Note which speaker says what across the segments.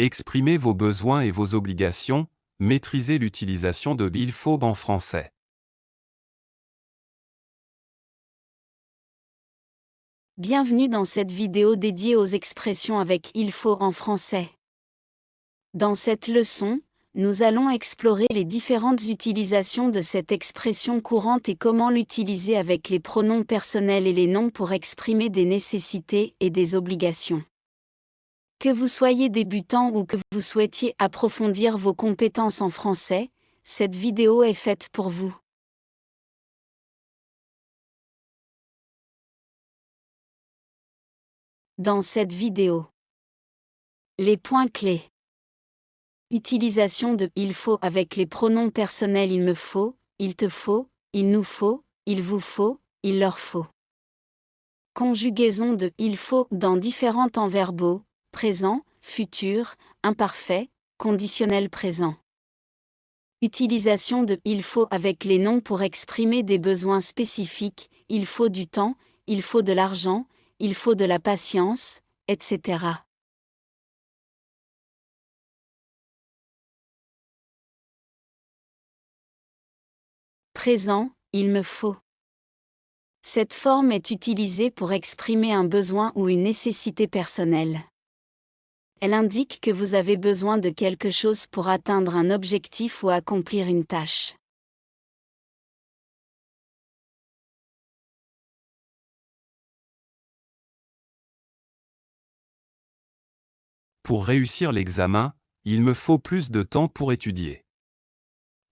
Speaker 1: Exprimez vos besoins et vos obligations, maîtrisez l'utilisation de il faut en français.
Speaker 2: Bienvenue dans cette vidéo dédiée aux expressions avec il faut en français. Dans cette leçon, nous allons explorer les différentes utilisations de cette expression courante et comment l'utiliser avec les pronoms personnels et les noms pour exprimer des nécessités et des obligations. Que vous soyez débutant ou que vous souhaitiez approfondir vos compétences en français, cette vidéo est faite pour vous. Dans cette vidéo, les points clés. Utilisation de il faut avec les pronoms personnels il me faut, il te faut, il nous faut, il vous faut, il leur faut. Conjugaison de il faut dans différents temps verbaux, présent, futur, imparfait, conditionnel présent. Utilisation de il faut avec les noms pour exprimer des besoins spécifiques, il faut du temps, il faut de l'argent, il faut de la patience, etc. Présent, il me faut. Cette forme est utilisée pour exprimer un besoin ou une nécessité personnelle. Elle indique que vous avez besoin de quelque chose pour atteindre un objectif ou accomplir une tâche.
Speaker 1: Pour réussir l'examen, il me faut plus de temps pour étudier.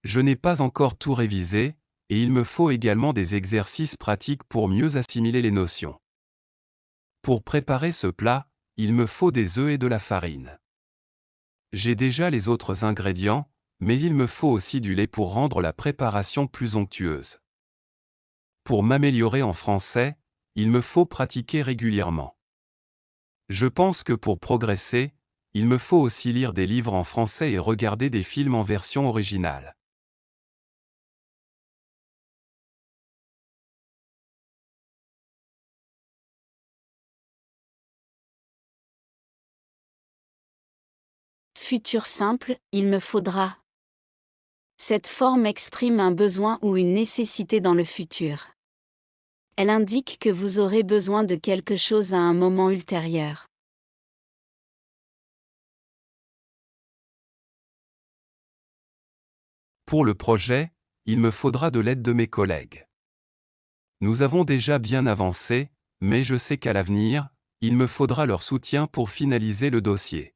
Speaker 1: Je n'ai pas encore tout révisé, et il me faut également des exercices pratiques pour mieux assimiler les notions. Pour préparer ce plat, il me faut des œufs et de la farine. J'ai déjà les autres ingrédients, mais il me faut aussi du lait pour rendre la préparation plus onctueuse. Pour m'améliorer en français, il me faut pratiquer régulièrement. Je pense que pour progresser, il me faut aussi lire des livres en français et regarder des films en version originale.
Speaker 2: Futur simple, il me faudra. Cette forme exprime un besoin ou une nécessité dans le futur. Elle indique que vous aurez besoin de quelque chose à un moment ultérieur.
Speaker 1: Pour le projet, il me faudra de l'aide de mes collègues. Nous avons déjà bien avancé, mais je sais qu'à l'avenir, il me faudra leur soutien pour finaliser le dossier.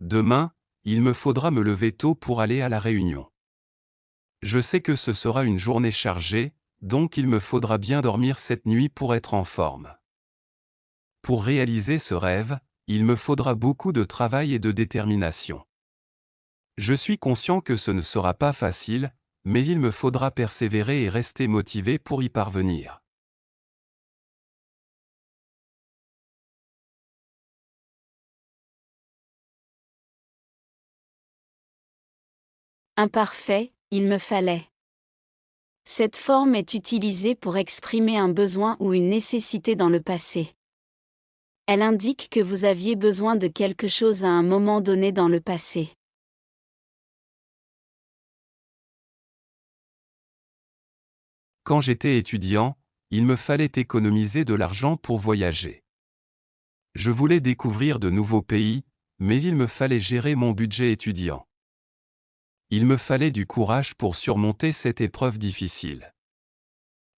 Speaker 1: Demain, il me faudra me lever tôt pour aller à la réunion. Je sais que ce sera une journée chargée, donc il me faudra bien dormir cette nuit pour être en forme. Pour réaliser ce rêve, il me faudra beaucoup de travail et de détermination. Je suis conscient que ce ne sera pas facile, mais il me faudra persévérer et rester motivé pour y parvenir.
Speaker 2: Imparfait, il me fallait. Cette forme est utilisée pour exprimer un besoin ou une nécessité dans le passé. Elle indique que vous aviez besoin de quelque chose à un moment donné dans le passé.
Speaker 1: Quand j'étais étudiant, il me fallait économiser de l'argent pour voyager. Je voulais découvrir de nouveaux pays, mais il me fallait gérer mon budget étudiant. Il me fallait du courage pour surmonter cette épreuve difficile.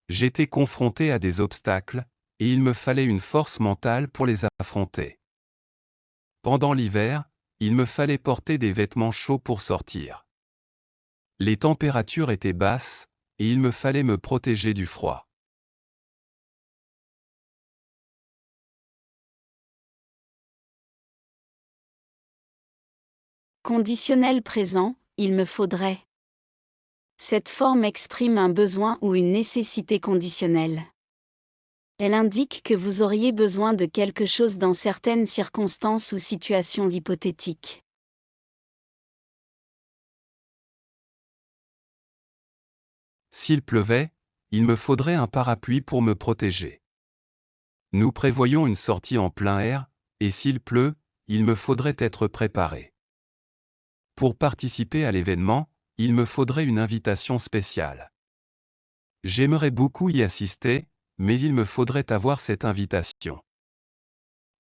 Speaker 1: J'étais confronté à des obstacles, et il me fallait une force mentale pour les affronter. Pendant l'hiver, il me fallait porter des vêtements chauds pour sortir. Les températures étaient basses, et il me fallait me protéger du froid.
Speaker 2: Conditionnel présent, il me faudrait. Cette forme exprime un besoin ou une nécessité conditionnelle. Elle indique que vous auriez besoin de quelque chose dans certaines circonstances ou situations hypothétiques.
Speaker 1: S'il pleuvait, il me faudrait un parapluie pour me protéger. Nous prévoyons une sortie en plein air, et s'il pleut, il me faudrait être préparé. Pour participer à l'événement, il me faudrait une invitation spéciale. J'aimerais beaucoup y assister, mais il me faudrait avoir cette invitation.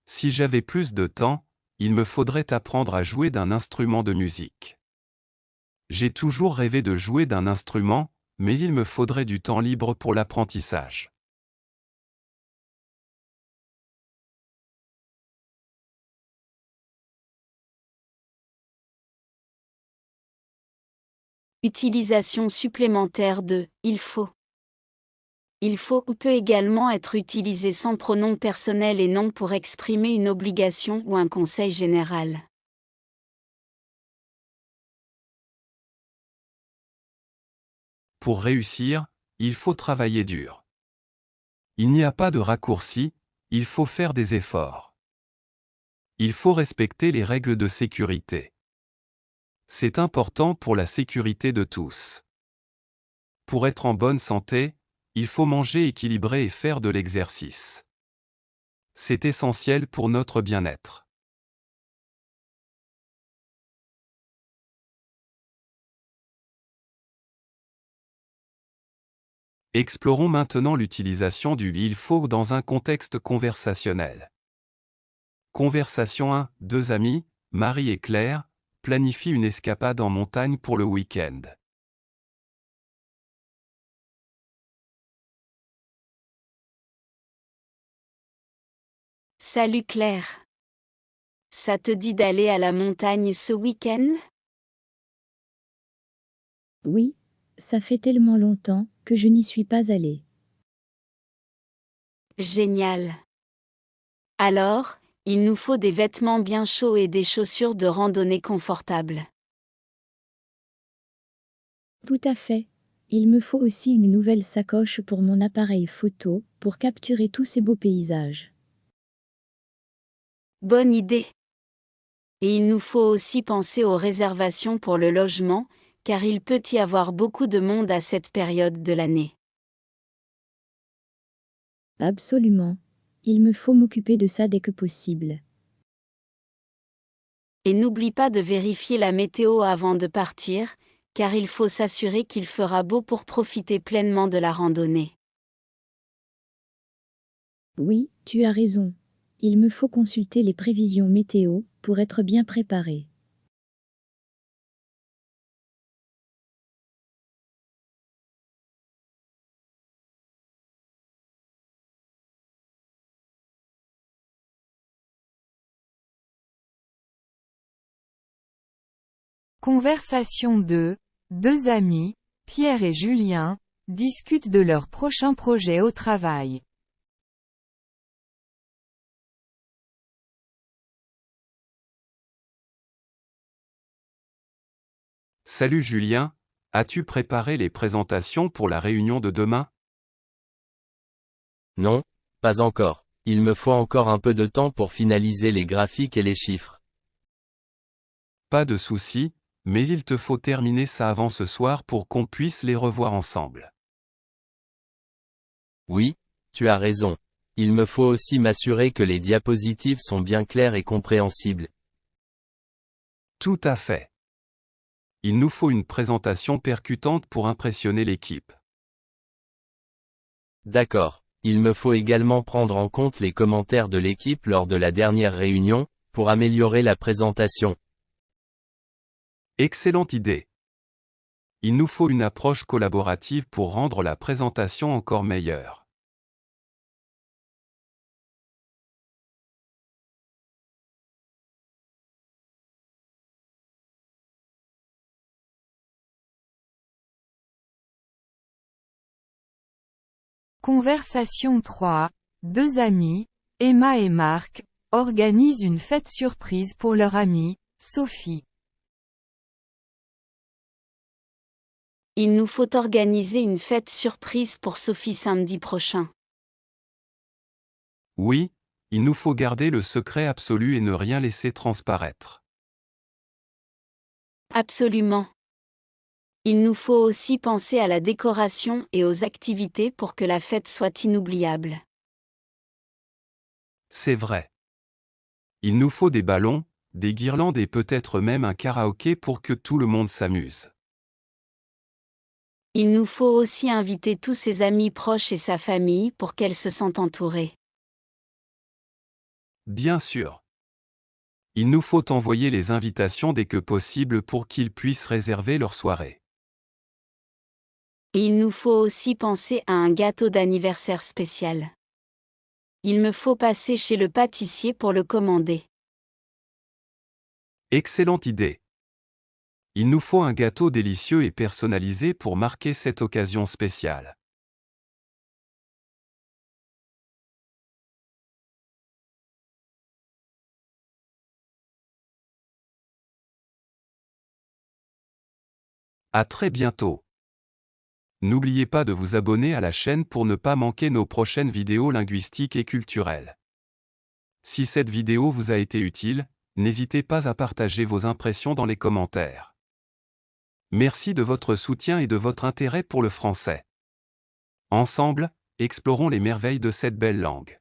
Speaker 1: Si j'avais plus de temps, il me faudrait apprendre à jouer d'un instrument de musique. J'ai toujours rêvé de jouer d'un instrument, mais il me faudrait du temps libre pour l'apprentissage.
Speaker 2: Utilisation supplémentaire de « il faut ». Il faut peut également être utilisé sans pronom personnel et non pour exprimer une obligation ou un conseil général.
Speaker 1: Pour réussir, il faut travailler dur. Il n'y a pas de raccourci, il faut faire des efforts. Il faut respecter les règles de sécurité. C'est important pour la sécurité de tous. Pour être en bonne santé, il faut manger équilibré et faire de l'exercice. C'est essentiel pour notre bien-être. Explorons maintenant l'utilisation du « il faut » dans un contexte conversationnel. Conversation 1. Deux amis, Marie et Claire, planifient une escapade en montagne pour le week-end.
Speaker 2: Salut Claire. Ça te dit d'aller à la montagne ce week-end?
Speaker 3: Oui, ça fait tellement longtemps que je n'y suis pas allée.
Speaker 2: Génial. Alors, il nous faut des vêtements bien chauds et des chaussures de randonnée confortables.
Speaker 3: Tout à fait. Il me faut aussi une nouvelle sacoche pour mon appareil photo, pour capturer tous ces beaux paysages.
Speaker 2: Bonne idée. Et il nous faut aussi penser aux réservations pour le logement, car il peut y avoir beaucoup de monde à cette période de l'année.
Speaker 3: Absolument. Il me faut m'occuper de ça dès que possible.
Speaker 2: Et n'oublie pas de vérifier la météo avant de partir, car il faut s'assurer qu'il fera beau pour profiter pleinement de la randonnée.
Speaker 3: Oui, tu as raison. Il me faut consulter les prévisions météo pour être bien préparé.
Speaker 4: Conversation 2. Deux amis, Pierre et Julien, discutent de leur prochain projet au travail.
Speaker 1: Salut Julien, as-tu préparé les présentations pour la réunion de demain?
Speaker 5: Non, pas encore. Il me faut encore un peu de temps pour finaliser les graphiques et les chiffres.
Speaker 1: Pas de souci, mais il te faut terminer ça avant ce soir pour qu'on puisse les revoir ensemble.
Speaker 5: Oui, tu as raison. Il me faut aussi m'assurer que les diapositives sont bien claires et compréhensibles.
Speaker 1: Tout à fait. Il nous faut une présentation percutante pour impressionner l'équipe.
Speaker 5: D'accord. Il me faut également prendre en compte les commentaires de l'équipe lors de la dernière réunion, pour améliorer la présentation.
Speaker 1: Excellente idée. Il nous faut une approche collaborative pour rendre la présentation encore meilleure.
Speaker 4: Conversation 3. Deux amis, Emma et Marc, organisent une fête surprise pour leur amie, Sophie.
Speaker 2: Il nous faut organiser une fête surprise pour Sophie samedi prochain.
Speaker 1: Oui, il nous faut garder le secret absolu et ne rien laisser transparaître.
Speaker 2: Absolument. Il nous faut aussi penser à la décoration et aux activités pour que la fête soit inoubliable.
Speaker 1: C'est vrai. Il nous faut des ballons, des guirlandes et peut-être même un karaoké pour que tout le monde s'amuse.
Speaker 2: Il nous faut aussi inviter tous ses amis proches et sa famille pour qu'elle se sente entourée.
Speaker 1: Bien sûr. Il nous faut envoyer les invitations dès que possible pour qu'ils puissent réserver leur soirée.
Speaker 2: Et il nous faut aussi penser à un gâteau d'anniversaire spécial. Il me faut passer chez le pâtissier pour le commander.
Speaker 1: Excellente idée. Il nous faut un gâteau délicieux et personnalisé pour marquer cette occasion spéciale. À très bientôt. N'oubliez pas de vous abonner à la chaîne pour ne pas manquer nos prochaines vidéos linguistiques et culturelles. Si cette vidéo vous a été utile, n'hésitez pas à partager vos impressions dans les commentaires. Merci de votre soutien et de votre intérêt pour le français. Ensemble, explorons les merveilles de cette belle langue.